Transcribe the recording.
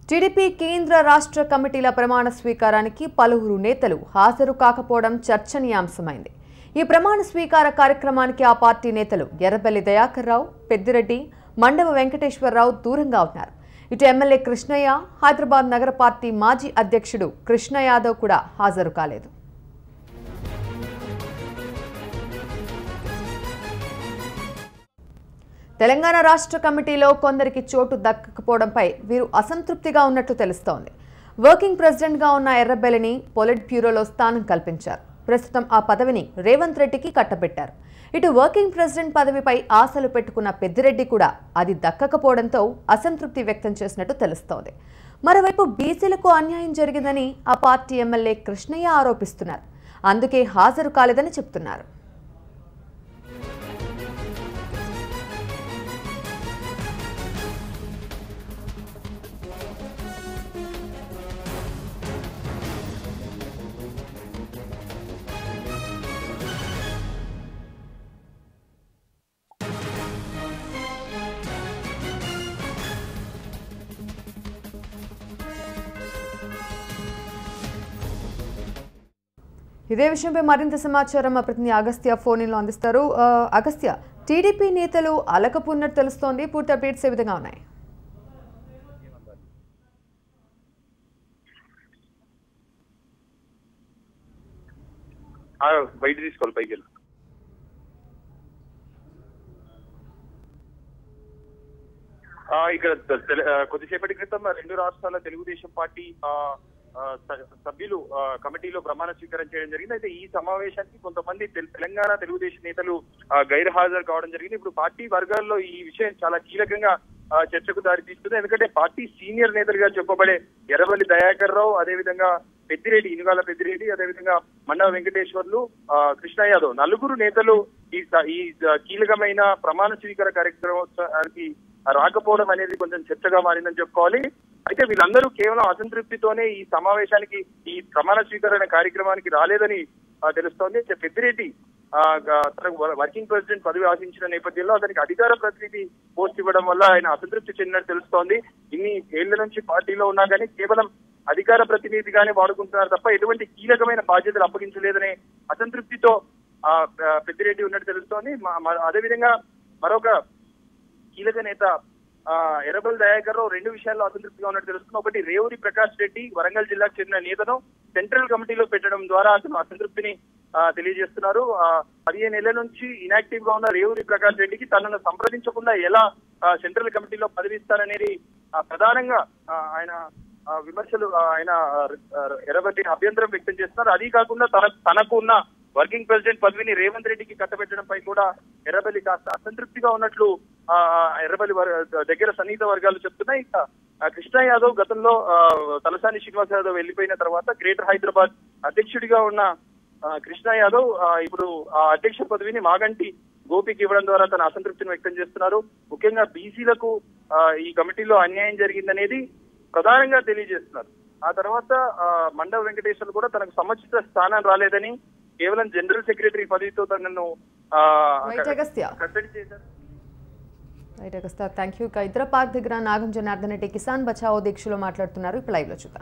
TDP కేంద్ర రాష్ట్ర కమిటీల ప్రమాణ స్వీకారానికి పలువురు నేతలు హాజరు కాకపోవడం చర్చనీయాంశమైంది. ఈ ప్రమాణ స్వీకార కార్యక్రమానికి ఆ పార్టీ నేతలు ఎర్రబెల్లి దయాకర్ రావు, పెద్దిరెడ్డి, మండవ వెంకటేశ్వరరావు దూరంగా ఉన్నారు. ఇటు ఎమ్మెల్యే కృష్ణయ్య, హైదరాబాద్ నగర పార్టీ మాజీ అధ్యక్షుడు కృష్ణ యాదవ్ కూడా హాజరు కాలేదు. తెలంగాణ రాష్ట్ర కమిటీలో కొందరికి చోటు దక్కకపోవడంపై వీరు అసంతృప్తిగా ఉన్నట్లు తెలుస్తోంది. వర్కింగ్ ప్రెసిడెంట్గా ఉన్న ఎర్రబెల్లిని పొలిట్ బ్యూరోలో స్థానం కల్పించారు. ప్రస్తుతం ఆ పదవిని రేవంత్ రెడ్డికి కట్టబెట్టారు. ఇటు వర్కింగ్ ప్రెసిడెంట్ పదవిపై ఆశలు పెట్టుకున్న పెద్దిరెడ్డి కూడా అది దక్కకపోవడంతో అసంతృప్తి వ్యక్తం చేసినట్టు తెలుస్తోంది. మరోవైపు బీసీలకు అన్యాయం జరిగిందని ఆ పార్టీ ఎమ్మెల్యే కృష్ణయ్య ఆరోపిస్తున్నారు. అందుకే హాజరు కాలేదని చెబుతున్నారు. ఇదే విషయంపై మరింత సమాచారం మా ప్రతినిధి అగస్త్య ఫోన్లో అందిస్తారు. అగస్త్య, టీడీపీ నేతలు అలకపున్నట్టు తెలుస్తోంది. పూర్తి అప్డేట్స్ ఏ విధంగా ఉన్నాయి? బయట తీసుకోవాలి పైకి వెళ్ళి. ఇక్కడ కొద్దిసేపటి క్రితం రెండు రాష్ట్రాల తెలుగుదేశం పార్టీ సభ్యులు కమిటీలో ప్రమాణ స్వీకారం చేయడం జరిగింది. అయితే ఈ సమావేశానికి కొంతమంది తెలంగాణ తెలుగుదేశం నేతలు గైర్హాజరు కావడం జరిగింది. ఇప్పుడు పార్టీ వర్గాల్లో ఈ విషయం చాలా కీలకంగా చర్చకు దారితీస్తుంది. ఎందుకంటే పార్టీ సీనియర్ నేతలుగా చెప్పబడే ఎర్రబెల్లి దయాకర్ రావు, అదేవిధంగా పెద్దిరెడ్డి, ఇనుగాల పెద్దిరెడ్డి, అదేవిధంగా మండవ వెంకటేశ్వర్లు, కృష్ణ యాదవ్ నలుగురు నేతలు ఈ కీలకమైన ప్రమాణ స్వీకార కార్యక్రమానికి రాకపోవడం అనేది కొంచెం చర్చగా మారిందని చెప్పుకోవాలి. అయితే వీళ్ళందరూ కేవలం అసంతృప్తితోనే ఈ సమావేశానికి, ఈ ప్రమాణ స్వీకరణ కార్యక్రమానికి రాలేదని తెలుస్తోంది. పెద్దిరెడ్డి తనకు వర్కింగ్ ప్రెసిడెంట్ పదవి ఆశించిన నేపథ్యంలో అతనికి అధికార ప్రతినిధి పోస్ట్ ఇవ్వడం వల్ల ఆయన అసంతృప్తి చెందినట్టు తెలుస్తోంది. ఇన్ని ఏళ్ల నుంచి పార్టీలో ఉన్నా కానీ కేవలం అధికార ప్రతినిధిగానే వాడుకుంటున్నారు తప్ప ఎటువంటి కీలకమైన బాధ్యతలు అప్పగించలేదనే అసంతృప్తితో పెద్దిరెడ్డి ఉన్నట్టు తెలుస్తోంది. అదేవిధంగా మరొక కీలక నేత ఎర్రబెల్లి దయాకర్ రావు రెండు విషయాల్లో అసంతృప్తిగా ఉన్నట్టు తెలుస్తుంది. ఒకటి, రేవూరి ప్రకాష్ రెడ్డి వరంగల్ జిల్లాకు చెందిన నేతను సెంట్రల్ కమిటీలో పెట్టడం ద్వారా అతను అసంతృప్తిని తెలియజేస్తున్నారు. 15 ఏళ్ల నుంచి ఇనాక్టివ్ గా ఉన్న రేవూరి ప్రకాష్ రెడ్డికి తనను సంప్రదించకుండా ఎలా సెంట్రల్ కమిటీలో పదవి ఇస్తారనేది ప్రధానంగా ఆయన విమర్శలు, ఆయన ఎర్రబెల్లి అభ్యంతరం వ్యక్తం చేస్తున్నారు. అది కాకుండా తనకు ఉన్న వర్కింగ్ ప్రెసిడెంట్ పదవిని రేవంత్ రెడ్డికి కట్టబెట్టడంపై కూడా ఎర్రబెల్లి కాస్త అసంతృప్తిగా ఉన్నట్లు ఎర్రబెల్లి దగ్గర సన్నిహిత వర్గాలు చెప్తున్నాయి. కృష్ణ యాదవ్ గతంలో తలసాని శ్రీనివాస్ యాదవ్ వెళ్లిపోయిన తర్వాత గ్రేటర్ హైదరాబాద్ అధ్యక్షుడిగా ఉన్న కృష్ణ యాదవ్ ఇప్పుడు ఆ అధ్యక్ష పదవిని మాగంటి గోపికి ఇవ్వడం ద్వారా తన అసంతృప్తిని వ్యక్తం చేస్తున్నారు. ముఖ్యంగా బీసీలకు ఈ కమిటీలో అన్యాయం జరిగిందనేది ప్రధానంగా తెలియజేస్తున్నారు. ఆ తర్వాత మండవ వెంకటేశ్వర్లు కూడా తనకు సముచిత స్థానం రాలేదని, కేవలం జనరల్ సెక్రటరీ పదవితో తనను కట్టడి చేశారు. Thank you. హైదరాబాద్ దగ్గర నాగం జనార్దన్ రెడ్డి కిసాన్ బచావో దీక్షలో మాట్లాడుతున్నారు. ఇప్పుడు లైవ్ లో చూద్దాం.